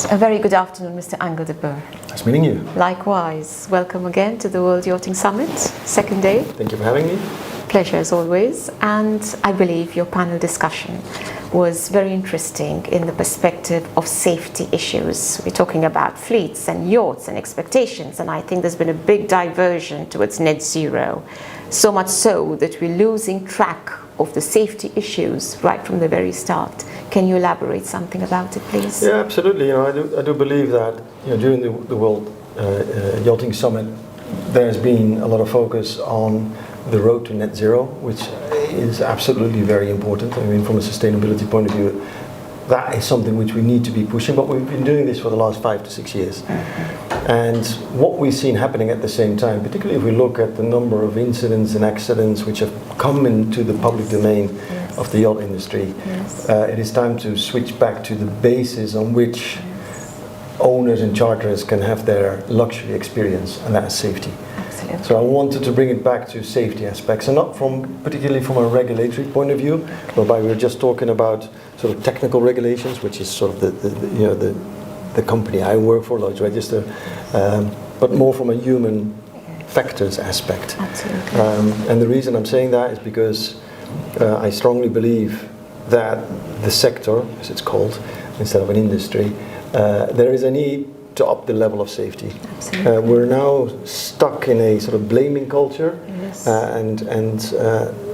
A very good afternoon, Mr. Engel de Boer. Nice meeting you. Likewise. Welcome again to the World Yachting Summit, second day. Thank you for having me. Pleasure as always. And I believe your panel discussion was very interesting in the perspective of safety issues. We're talking about fleets and yachts and expectations, and I think there's been a big diversion towards net zero. So much so that we're losing track of the safety issues right from the very start. Can you elaborate something about it, please? Yeah, absolutely. I do believe that during the World Yachting Summit, there's been a lot of focus on the road to net zero, which is absolutely very important. I mean, from a sustainability point of view, that is something which we need to be pushing, but we've been doing this for the last 5 to 6 years. And what we've seen happening at the same time, particularly if we look at the number of incidents and accidents which have come into the public domain of the yacht industry, it is time to switch back to the basis on which owners and charterers can have their luxury experience, and that is safety. Absolutely. So I wanted to bring it back to safety aspects, and not particularly from a regulatory point of view, whereby we were just talking about sort of technical regulations, which is sort of the company I work for, Lloyd's Register, but more from a human factors aspect. Absolutely. And the reason I'm saying that is because I strongly believe that the sector, as it's called, instead of an industry, there is a need to up the level of safety. We're now stuck in a sort of blaming culture, and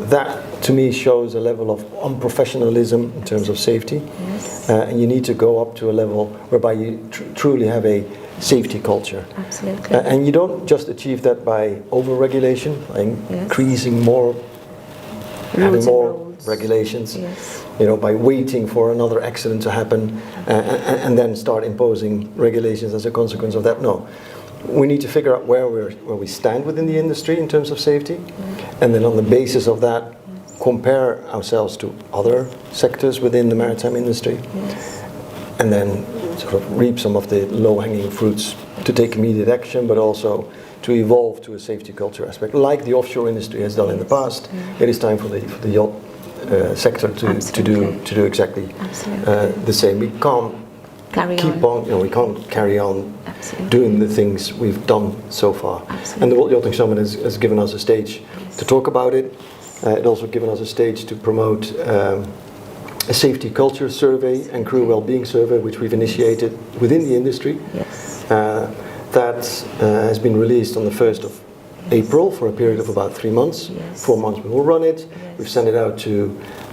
that to me shows a level of unprofessionalism in terms of safety. And you need to go up to a level whereby you truly have a safety culture. Absolutely. And you don't just achieve that by over-regulation, by increasing more, having more regulations, by waiting for another accident to happen and then start imposing regulations as a consequence of that. No, we need to figure out where we stand within the industry in terms of safety, and then on the basis of that compare ourselves to other sectors within the maritime industry, and then sort of reap some of the low-hanging fruits to take immediate action, but also to evolve to a safety culture aspect, like the offshore industry has done in the past. It is time for the yacht sector to do exactly the same. We can't keep on. We can't carry on doing the things we've done so far. And the World Yachting Summit has given us a stage to talk about it. It also given us a stage to promote a safety culture survey and crew well-being survey, which we've initiated within the industry. That has been released on the 1st of April for a period of about 3 months. 4 months we will run it. We've sent it out to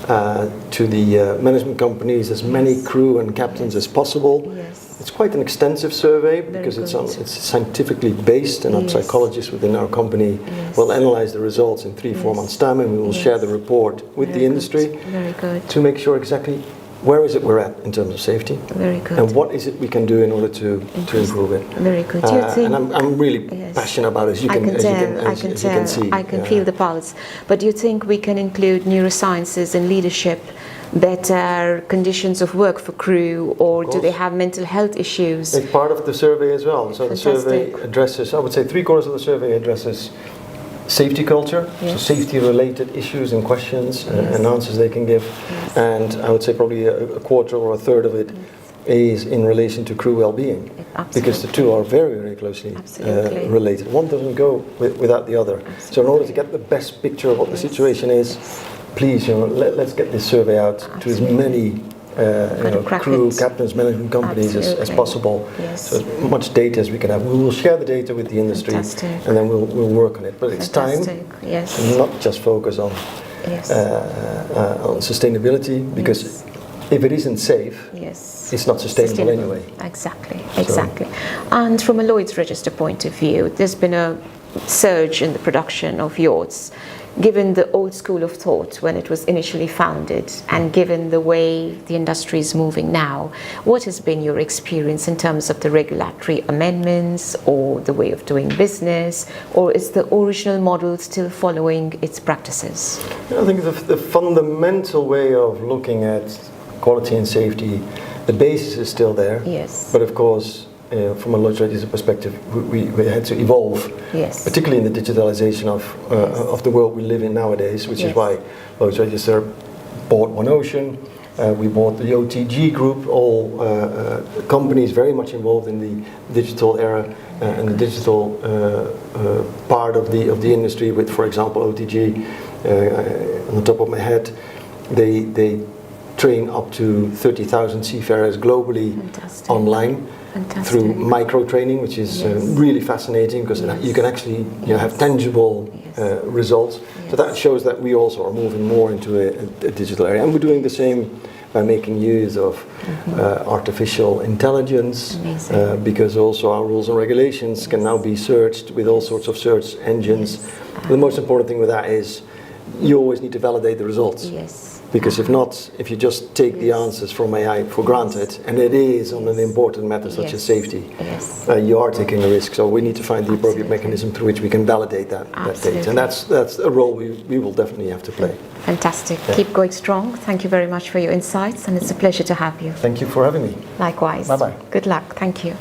the management companies, as many crew and captains as possible. It's quite an extensive survey because it's scientifically based, and our psychologists within our company will analyze the results in 3-4 months' time, and we will share the report with the industry to make sure exactly where is it we're at in terms of safety. Very good. And what is it we can do in order to improve it. Very good. Do you think, and I'm really passionate about it, as you can see. I can feel the pulse. But do you think we can include neurosciences and leadership, better conditions of work for crew, or do they have mental health issues? It's part of the survey as well. So the survey addresses, I would say 3/4 of the survey addresses safety culture, so safety-related issues and questions and answers they can give, and I would say probably a quarter or a third of it is in relation to crew well-being, because the two are very, very closely related. One doesn't go without the other. So in order to get the best picture of what the situation is, please, let's get this survey out to as many crew, captains, management companies as possible. So as much data as we can have. We will share the data with the industry, and then we'll work on it. But it's time to not just focus on sustainability, because if it isn't safe, it's not sustainable anyway. Exactly. And from a Lloyd's Register point of view, there's been a surge in the production of yachts. Given the old school of thought when it was initially founded, and given the way the industry is moving now, what has been your experience in terms of the regulatory amendments or the way of doing business, or is the original model still following its practices? I think the fundamental way of looking at quality and safety, the basis is still there. But of course, from a Lloyd's Register perspective, we had to evolve, particularly in the digitalization of the world we live in nowadays, which is why Lloyd's Register bought One Ocean. We bought the OTG group, all companies very much involved in the digital era and the digital part of the industry. With, for example, OTG, on the top of my head, they train up to 30,000 seafarers globally. Fantastic. Online. Fantastic. Through micro training, which is really fascinating because you can actually have tangible results. So that shows that we also are moving more into a digital area, and we're doing the same by making use of artificial intelligence, because also our rules and regulations can now be searched with all sorts of search engines. The most important thing with that is you always need to validate the results. Because if not, if you just take the answers from AI for granted, and it is on an important matter such as safety, you are taking a risk. So we need to find the appropriate mechanism through which we can validate that data. And that's a role we will definitely have to play. Fantastic. Keep going strong. Thank you very much for your insights, and it's a pleasure to have you. Thank you for having me. Likewise. Bye-bye. Good luck. Thank you.